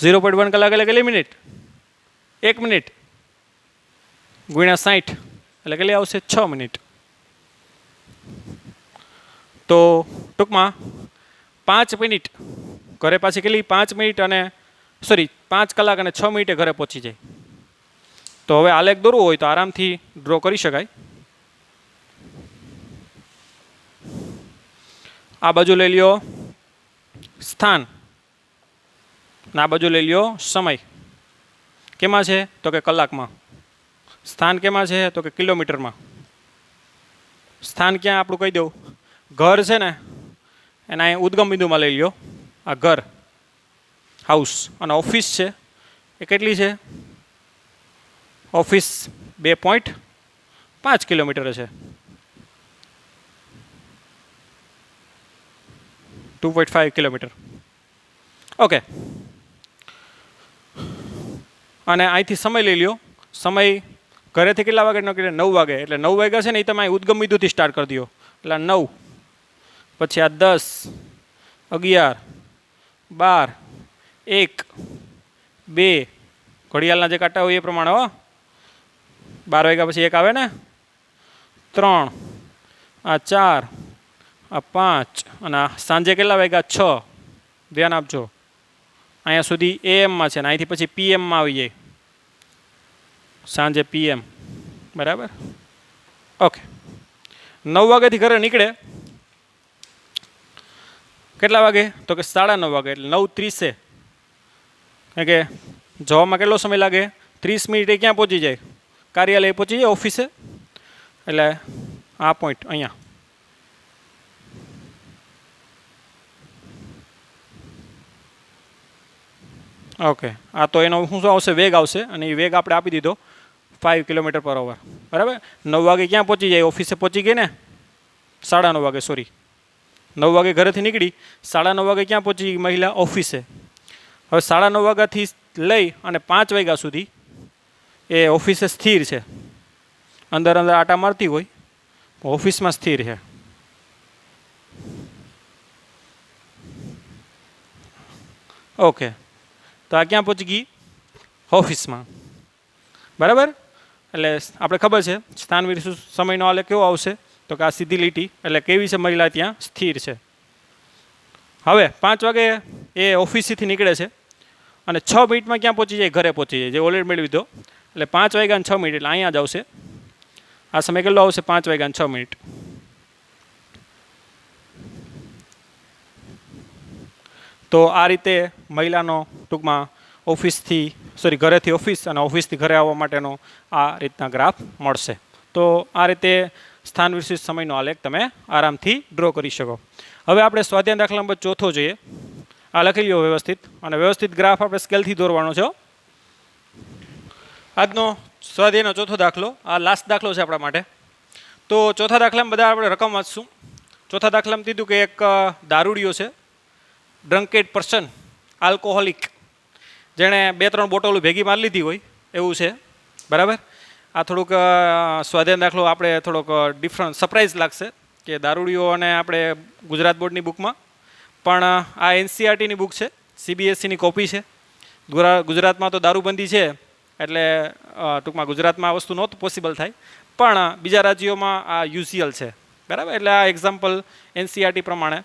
Speaker 1: 0.1 કલાક એટલે કેટલી મિનિટ? 1 મિનિટ ગુણ્યા 60 એટલે કેટલી આવશે? 6 મિનિટ. તો ટૂંકમાં 5 મિનિટ ઘરે પાછી કેટલી? 5 મિનિટ અને 5 કલાક અને 6 મિનિટે ઘરે પહોંચી જાય. તો હવે આલેખ દોરવો હોય તો આરામથી ડ્રો કરી શકાય. આ બાજુ લઈ લ્યો સ્થાન, આ બાજુ લઈ લ્યો સમય. કેમાં છે? તો કે કલાકમાં. સ્થાન કેમાં છે? તો કે કિલોમીટરમાં. સ્થાન ક્યાં આપણું કહી દઉં. ઘર છે ને એના અહીં ઉદ્ગમ બિંદુમાં લઈ લ્યો આ ઘર, હાઉસ. અને ઓફિસ છે એ કેટલી છે? ઓફિસ 2.5 કિલોમીટર છે. 2.5 કિલોમીટર. ઓકે. અને અહીંથી સમય લઈ લ્યો. સમય ઘરેથી કેટલા વાગે નીકળે? 9 વાગે. એટલે 9 વાગ્યા છે ને એ તમે અહીં ઉદ્ગમ બિંદુથી સ્ટાર્ટ કરી દો. એટલે 9, પછી આ 10, 11, 12, 1, 2, ઘડિયાળના જે કાંટા હોય એ પ્રમાણે. 12 વાગ્યા પછી 1 આવે ને, 3, આ 4, આ 5, અને સાંજે કેટલા વાગ્યા? 6. ધ્યાન આપજો. અહીંયા સુધી AM-માં છે ને અહીંથી પછી PM-માં આવી જાય. સાંજે PM. બરાબર? ઓકે. 9 વાગ્યાથી ઘરે નીકળે. કેટલા વાગે? તો કે 9:30 વાગે. એટલે 9:30. કારણ કે જવામાં કેટલો સમય લાગે? 30 મિનિટે ક્યાં પહોંચી જાય? કાર્યાલય પહોંચી જાય, ઓફિસે. એટલે આ પોઈન્ટ અહીંયા. ઓકે. આ તો એનો શું આવશે? વેગ આવશે. અને એ વેગ આપણે આપી દીધો 5 કિલોમીટર/અવર. બરાબર? 9 વાગે ક્યાં પહોંચી જાય? ઓફિસે પહોંચી ગઈ ને? 9:30 વાગે. 9 વાગે ઘરેથી નીકળી, 9:30 વાગે ક્યાં પહોંચી ગઈ મહિલા? ઓફિસે. હવે 9:30 વાગ્યાથી લઈ અને 5 વાગ્યા સુધી એ ઓફિસે સ્થિર છે. અંદર આટા મારતી હોય, ઓફિસમાં સ્થિર છે. ઓકે. તો આ ક્યાં પહોંચી ગઈ? ઓફિસમાં. બરાબર? એટલે આપણે ખબર છે સ્થાન વિરુદ્ધ સમયનો આલેખ કેવો આવશે? તો કે આ સીધી લીટી. એટલે કેવી છે મહિલા? ત્યાં સ્થિર છે. હવે 5 વાગે એ ઓફિસથી નીકળે છે અને 6 મિનિટમાં ક્યાં પહોંચી જાય? ઘરે પહોંચી જાય, જે ઓલરેડી મેળવી દીધો. એટલે 5 વાગ્યા અને 6 મિનિટ એટલે અહીંયા જ આવશે. આ સમય કેટલો આવશે? 5 વાગ્યા અને 6 મિનિટ. તો આ રીતે મહિલાનો ટૂંકમાં ઘરેથી ઓફિસ અને ઓફિસથી ઘરે આવવા માટેનો આ રીતના ગ્રાફ મળશે. તો આ રીતે સ્થાન વિશિષ્ટ સમયનો આલેખ તમે આરામથી ડ્રો કરી શકો. હવે આપણે સ્વાધ્યાય દાખલા નંબર 4 જોઈએ. આ લખી લ્યો વ્યવસ્થિત. અને વ્યવસ્થિત ગ્રાફ આપણે સ્કેલથી દોરવાનો છે. આજનો સ્વાધ્યાયનો 4થો દાખલો, આ લાસ્ટ દાખલો છે આપણા માટે. તો 4થા દાખલામાં બધા આપણે રકમ વાંચશું. 4થા દાખલામાં કીધું કે એક દારૂડિયો છે, ડ્રંકેડ પર્સન, આલ્કોહોલિક, જેણે 2-3 બોટલો ભેગી મારી લીધી હોય એવું છે. બરાબર? આ થોડુંક સ્વાધ્યાય દાખલો આપણે થોડોક ડિફરન્ટ સરપ્રાઈઝ લાગશે કે દારૂડિયો અને આપણે ગુજરાત બોર્ડની બુકમાં પણ આ NCERTની બુક છે, CBSEની કોપી છે. ગુજરાતમાં તો દારૂબંધી છે એટલે ટૂંકમાં ગુજરાતમાં આ વસ્તુ નહોતું પોસિબલ થાય, પણ બીજા રાજ્યોમાં આ યુઝ્યુઅલ છે. બરાબર? એટલે આ એક્ઝામ્પલ NCERT પ્રમાણે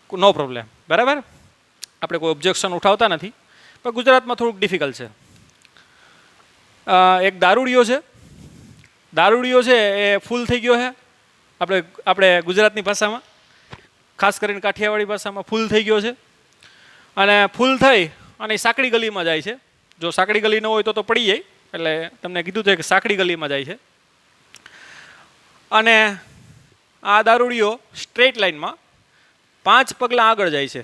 Speaker 1: નો પ્રોબ્લેમ. બરાબર? આપણે કોઈ ઓબ્જેક્શન ઉઠાવતા નથી, પણ ગુજરાતમાં થોડુંક ડિફિકલ્ટ છે. એક દારૂડિયો છે. દારૂડિયો છે એ ફૂલ થઈ ગયો છે આપણે ગુજરાતની ભાષામાં. ખાસ કરીને કાઠિયાવાડી ભાષામાં ફૂલ થઈ ગયો છે. અને ફૂલ થઈ અને સાંકડી ગલીમાં જાય છે. જો સાંકડી ગલી ન હોય તો પડી જાય, એટલે તમને કીધું છે કે સાંકડી ગલીમાં જાય છે. અને આ દારૂડિયો સ્ટ્રેટ લાઇનમાં 5 પગલાં આગળ જાય છે.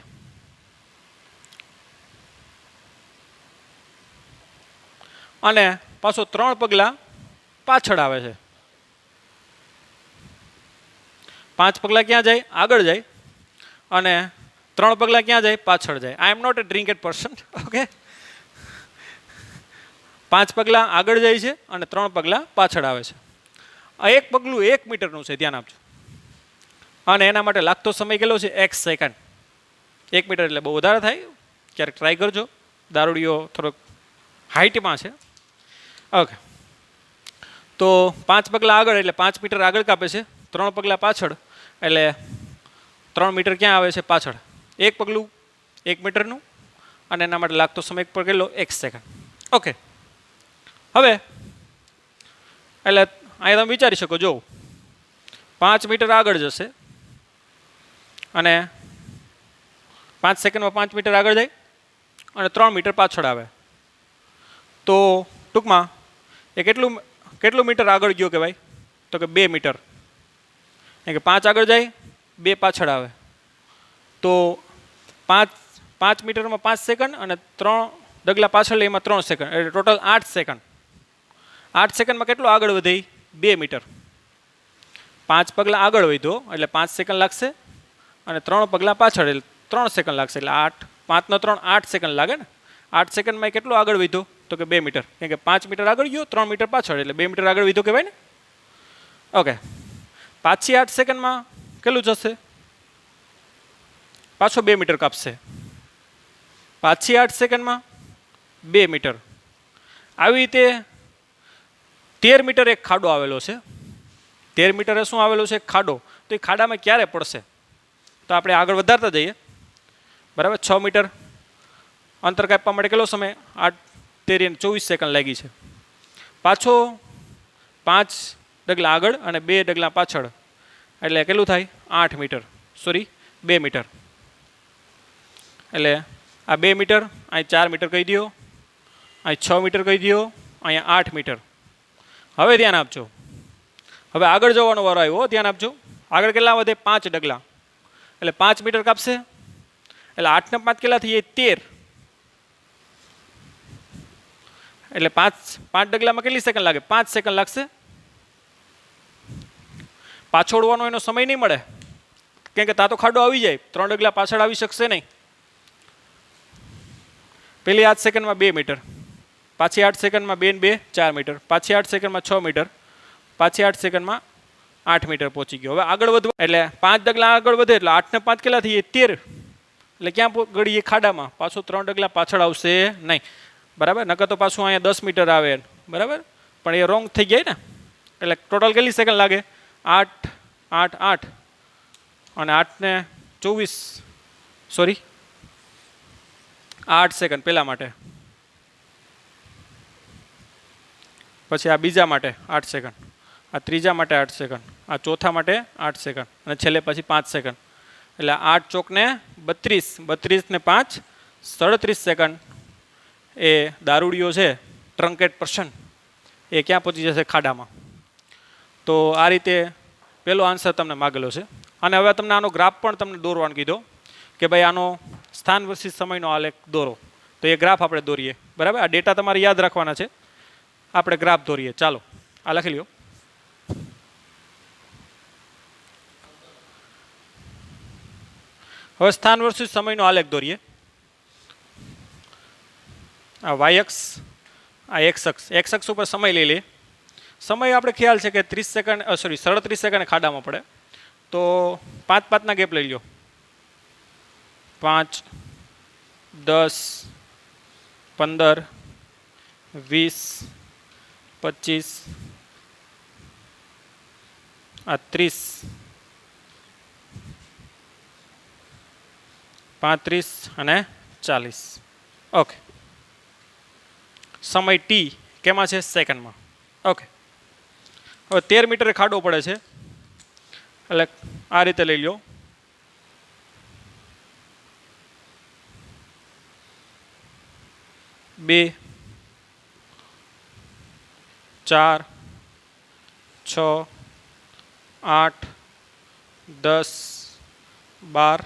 Speaker 1: અને પાછો 3 પગલાં પાછળ આવે છે. 5 પગલાં ક્યાં જાય? આગળ જાય. અને 3 પગલાં ક્યાં જાય? પાછળ જાય. I am not a drinked person. Okay, 5 પગલાં આગળ જાય છે અને 3 પગલાં પાછળ આવે છે. આ એક પગલું 1 મીટરનું છે, ધ્યાન આપજો. અને એના માટે લાગતો સમય કેટલો છે? x second. 1 મીટર એટલે બહુ વધારે થાય, ક્યારેક ટ્રાય કરજો. દારૂડિયો થોડોક હાઇટમાં છે. ઓકે, તો 5 પગલાં આગળ એટલે 5 મીટર આગળ કાપે છે. 3 પગલાં પાછળ એટલે 3 મીટર ક્યાં આવે છે? પાછળ. એક પગલું 1 મીટરનું અને એના માટે લાગતો સમય પર કેટલો? x second. ઓકે, હવે એટલે અહીંયા તમે વિચારી શકો, જો 5 મીટર આગળ જશે અને 5 સેકન્ડમાં 5 મીટર આગળ જાય અને 3 મીટર પાછળ આવે. તો ટૂંકમાં એ કેટલું મીટર આગળ ગયો કહેવાય? તો કે 2 મીટર. એટલે કે 5 આગળ જાય, 2 પાછળ આવે. તો 5 મીટરમાં 5 સેકન્ડ અને 3 ડગલા પાછળ એમાં 3 સેકન્ડ, એટલે ટોટલ 8 સેકન્ડ. 8 સેકન્ડમાં કેટલું આગળ વધી? 2 મીટર. 5 પગલાં આગળ વધ્યો એટલે 5 સેકન્ડ લાગશે અને 3 પગલાં પાછળ એટલે 3 સેકન્ડ લાગશે. એટલે 5 નો 3 8 સેકન્ડ લાગે ને. 8 સેકન્ડમાં કેટલું આગળ વધ્યો? તો કે 2 મીટર. કેમ કે 5 મીટર આગળ ગયો, 3 મીટર પાછળ, એટલે 2 મીટર આગળ વધ્યો કહેવાય ને. ઓકે, પાછી 8 સેકન્ડમાં કેટલું જશે? પાછો 2 મીટર કાપશે. પાછી 8 સેકન્ડમાં 2 મીટર. આવી રીતે 13 મીટર એક ખાડો આવેલો છે. 13 મીટરે શું આવેલો છે? ખાડો. તો એ ખાડામાં ક્યારે પડશે? તો આપણે આગળ વધારતા જઈએ. બરાબર, 6 મીટર અંતર કાપવા માટે કેટલો સમય? 8 13 24 સેકન્ડ લાગી છે. પાછો 5 ડગલા આગળ અને 2 ડગલા પાછળ એટલે કેટલું થાય? 8 મીટર. Sorry, 2 metre. એટલે આ 2 મીટર, અહીં 4 મીટર કહી દો, અહીં 6 મીટર કહી દો, અહીંયા 8 મીટર. હવે ધ્યાન આપજો, હવે આગળ જવાનો વારો આવ્યો. ધ્યાન આપજો, આગળ કેટલા વધે? 5 ડગલા. એટલે 5 મીટર કાપશે એટલે 8 ને 5 કેટલા થઈ? 13. એટલે 5 ડગલામાં કેટલી સેકન્ડ લાગે? 5 સેકન્ડ લાગશે. પાછોડવાનો એનો સમય નહીં મળે, કેમ કે તા તો ખાડો આવી જાય. 3 ડગલા પાછળ આવી શકશે નહીં. પેલી 8 સેકન્ડમાં 2 મીટર, પાછી 8 સેકન્ડમાં 2 ને 2 4 મીટર, પાછી 8 સેકન્ડમાં 6 મીટર, પાછી 8 સેકન્ડમાં 8 મીટર પહોંચી ગયો. હવે આગળ વધવા એટલે 5 ડગલા આગળ વધે એટલે 8 ને 5 કેટલા થઈએ? 13. એટલે ક્યાં ગળીએ? ખાડામાં. પાછું 3 ડગલા પાછળ આવશે નહીં. બરાબર, નકર તો પાછું અહીંયા 10 મીટર આવે. બરાબર, પણ એ રોંગ થઈ જાય ને. એટલે ટોટલ કેટલી સેકન્ડ લાગે? 8 8 8 અને 8 ને 24, સોરી 8 સેકન્ડ પહેલા માટે, પછી આ બીજા માટે 8 સેકન્ડ, આ ત્રીજા માટે 8 સેકન્ડ, આ ચોથા માટે 8 સેકન્ડ અને છેલ્લે પછી 5 સેકન્ડ. એટલે 8 ચોક ને 32, 32 ને 5 37 સેકન્ડ એ દારૂડિયો છે, ટ્રંકેટ પર્સન, એ ક્યાં પહોંચી જશે? ખાડામાં. તો આ રીતે પહેલો આન્સર તમને માગેલો છે. અને હવે તમને આનો ગ્રાફ પણ તમને દોરવાનું કીધો કે ભાઈ આનો સ્થાન વર્સિસ સમયનો આલેખ દોરો. તો એ ગ્રાફ આપણે દોરીએ. બરાબર, આ ડેટા તમારે યાદ રાખવાના છે. આપણે ગ્રાફ દોરીએ. ચાલો, આ લખી લ્યો. હવે સ્થાન વર્સિસ સમયનો આલેખ દોરીએ. આ વાય અક્ષ, આ એક્સ અક્ષ. એક્સ અક્ષ ઉપર સમય લઈ લઈએ. સમય આપણે ખ્યાલ છે કે 30 સેકન્ડ, સોરી 37 સેકન્ડ ખાડામાં પડે. તો 5-5 ગેપ લઈ લ્યો. 5 10 15 20 25 આ 30 35 અને 40. ઓકે, સમય ટી કેમાં છે? સેકન્ડમાં. ઓકે, હવે 13 મીટરે ખાડો પડે છે એટલે આ રીતે લઈ લો. 2 4 6 8 10 12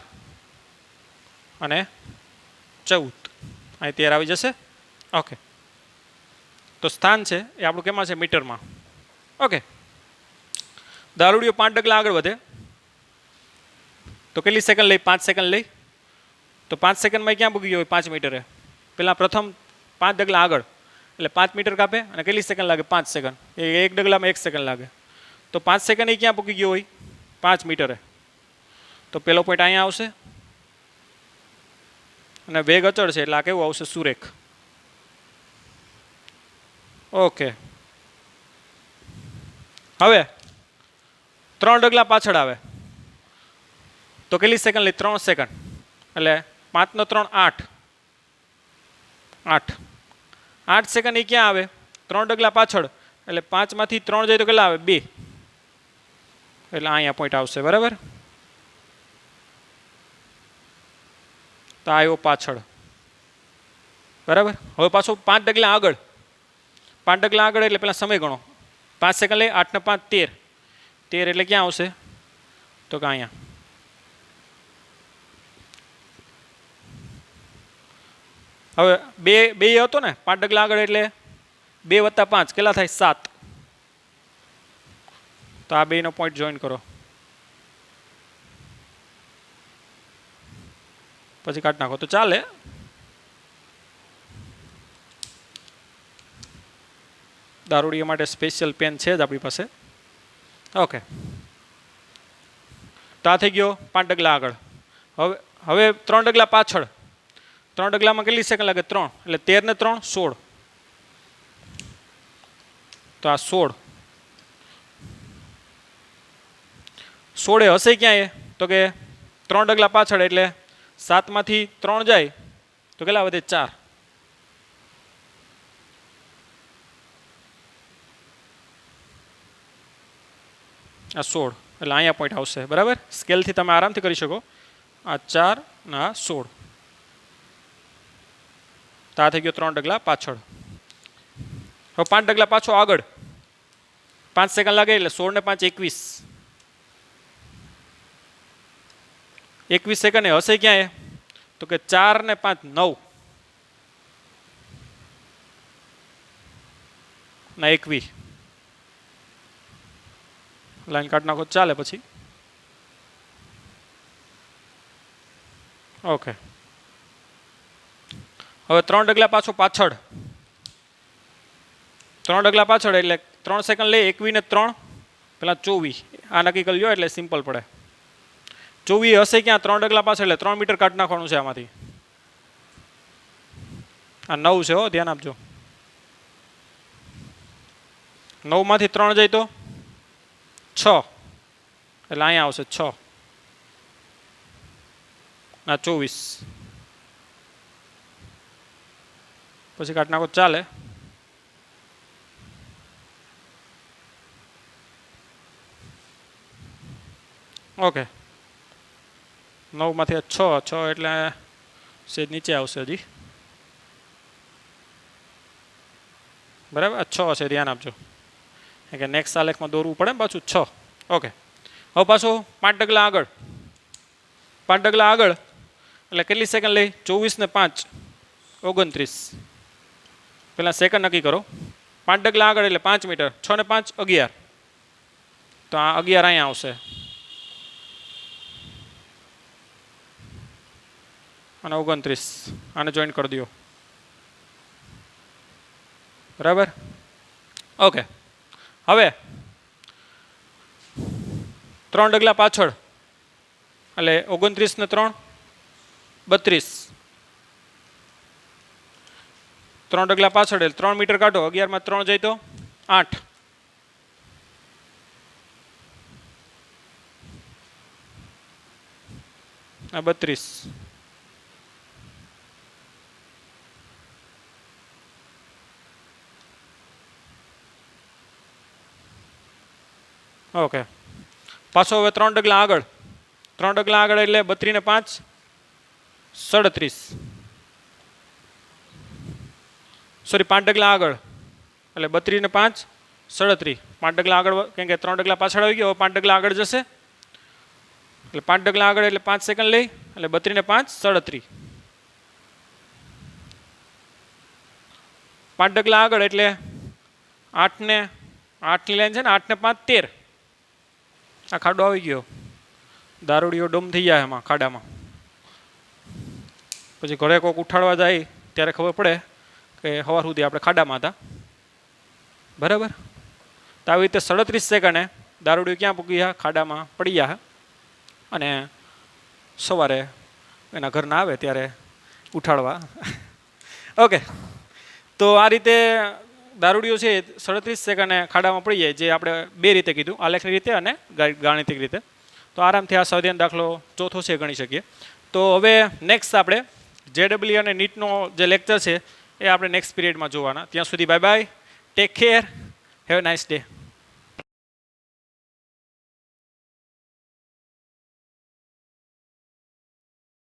Speaker 1: અને 14 અહીં 13 આવી જશે. ઓકે, તો સ્થાન છે એ આપણું કેમાં છે? મીટરમાં. ઓકે, દારૂડિયો 5 ડગલા આગળ વધે તો કેટલી સેકન્ડ લઈ? 5 સેકન્ડ લઈ. તો 5 સેકન્ડમાં ક્યાં પૂગી ગયો હોય? 5 મીટરે. પહેલાં પ્રથમ 5 ડગલા આગળ એટલે 5 મીટર કાપે અને કેટલી સેકન્ડ લાગે? 5 સેકન્ડ. એ એક ડગલામાં 1 સેકન્ડ લાગે. તો 5 સેકન્ડ એ ક્યાં પૂગી ગયો હોય? 5 મીટરે. તો પેલો પોઈન્ટ અહીંયા આવશે અને વેગ અચળ છે એટલે આ કેવું આવશે? સુરેખ. ઓકે, હવે 3 ડગલા પાછળ આવે તો કેટલી સેકન્ડ લઈ? 3 સેકન્ડ. એટલે 5 નો 3 8 8 8 સેકન્ડ એ ક્યાં આવે? 3 ડગલા પાછળ. એટલે 5 માંથી 3 જાય તો કેટલા આવે? 2. એટલે અહીંયા પોઈન્ટ આવશે. બરાબર, તો આવ્યો પાછળ. બરાબર, હવે પાછો 5 ડગલા આગળ. 5 ડગલા આગળ એટલે પેલા સમય ગણો. 5 સેકન્ડ લઈ, 8 ને 5 13. 13 એટલે ક્યાં આવશે? તો કે અહીંયા. હવે બે હતો ને 5 ડગલા આગળ એટલે 2 + 5 કેટલા થાય? 7. તો આ બેનો પોઈન્ટ જોઈન કરો, પછી કાઢી નાખો તો ચાલે. દારૂડિયા માટે સ્પેશિયલ પેન છે જ આપણી પાસે. ઓકે, તો આ થઈ ગયો 5 ડગલા આગળ. હવે 3 ડગલા પાછળ. 3 ડગલામાં કેટલી સેકન્ડ લાગે? 3. એટલે 13 ને 3 16. તો આ 16 હશે ક્યાં? એ તો કે 3 ડગલા પાછળ એટલે 7 માંથી 3 જાય તો કેટલા વધે? 4. આ 16 એટલે અહીંયા પોઈન્ટ આવશે. બરાબર, સ્કેલથી તમે આરામથી કરી શકો. આ 4 ને આ 16. તો આ થઈ ગયો 3 ડગલા પાછળ. હવે 5 ડગલા પાછો આગળ. 5 સેકન્ડ લાગે એટલે 16 ને 5 21. 21 સેકન્ડ એ હશે ક્યાં? તો કે 4 ને 5 9 ના 21. લાઈન કાઢી નાખો ચાલે પછી. ઓકે, હવે 3 ડગલા પાછો પાછળ. 3 ડગલા પાછળ એટલે 3 સેકન્ડ લે. 21 ને 3 પેલા 24. આ નક્કી કરી લો એટલે સિમ્પલ પડે. 24 હશે ક્યાં? 3 ડગલા પાછળ એટલે 3 મીટર કાઢી નાખવાનું છે આમાંથી. આ 9 છે, હો ધ્યાન આપજો. 9 માંથી 3 જાય તો 6. એટલે અહીંયા આવશે 6 ના 24. પછી કાઢી નાખો ચાલે. ઓકે, 9 માંથી 6 એટલે સેજ નીચે આવશે હજી. બરાબર, 6 છે, ધ્યાન આપજો કે નેક્સ્ટ આલેખમાં દોરવું પડે પાછું 6. ઓકે, હવે પાછો 5 ડગલા આગળ. 5 ડગલા આગળ એટલે કેટલી સેકન્ડ લઈ? 24 ને 5 29. પેલા સેકન્ડ નક્કી કરો. 5 ડગલા આગળ એટલે 5 મીટર. 6 ને 5 11. તો આ 11 અહીંયા આવશે અને 29. આને જોઈન કરી દો. બરાબર, ઓકે. હવે 3 ડગલા પાછળ એટલે 29 ને 3 32. 3 ડગલા પાછળ એટલે 3 મીટર કાઢો. 11 માં 3 જાય તો 8. આ 32. ઓકે, પાછો હવે 3 ડગલા આગળ. 3 ડગલા આગળ એટલે 32 ને 5 37. સોરી 5 ડગલા આગળ, એટલે 32 ને 5 37, 5 ડગલા આગળ, કેમ કે 3 ડગલા પાછળ આવી ગયો, 5 ડગલા આગળ જશે, એટલે 5 ડગલા આગળ એટલે 5 સેકન્ડ લઈ, એટલે 32 ને 5 37, 5 ડગલા આગળ એટલે 8 ની લાઈન છે ને, 8 ને 5 13, આ ખાડો આવી ગયો, દારૂડીઓ ડોમ થઈ જાય એમાં ખાડામાં. પછી ઘરે કોઈક ઉઠાડવા જાય ત્યારે ખબર પડે કે સવાર સુધી આપણે ખાડામાં હતા. બરાબર. તો આવી રીતે 37 સેકન્ડે દારૂડીઓ ક્યાં પૂકી ગયા? ખાડામાં પડી ગયા. અને સવારે એના ઘરના આવે ત્યારે ઉઠાડવા. ઓકે, તો આ રીતે દારૂડીઓ છે 37 સેકન્ડે ખાડામાં પડી જાય, જે આપણે બે રીતે કીધું, આલેખની રીતે અને ગાણિતિક રીતે. તો આરામથી આ સ્વાધ્યાય દાખલો ચોથો છે ગણી શકીએ. તો હવે નેક્સ્ટ આપણે JEE અને નીટનો જે લેક્ચર છે એ આપણે નેક્સ્ટ પીરિયડમાં જોવાના. ત્યાં સુધી bye bye, take care, have a nice day.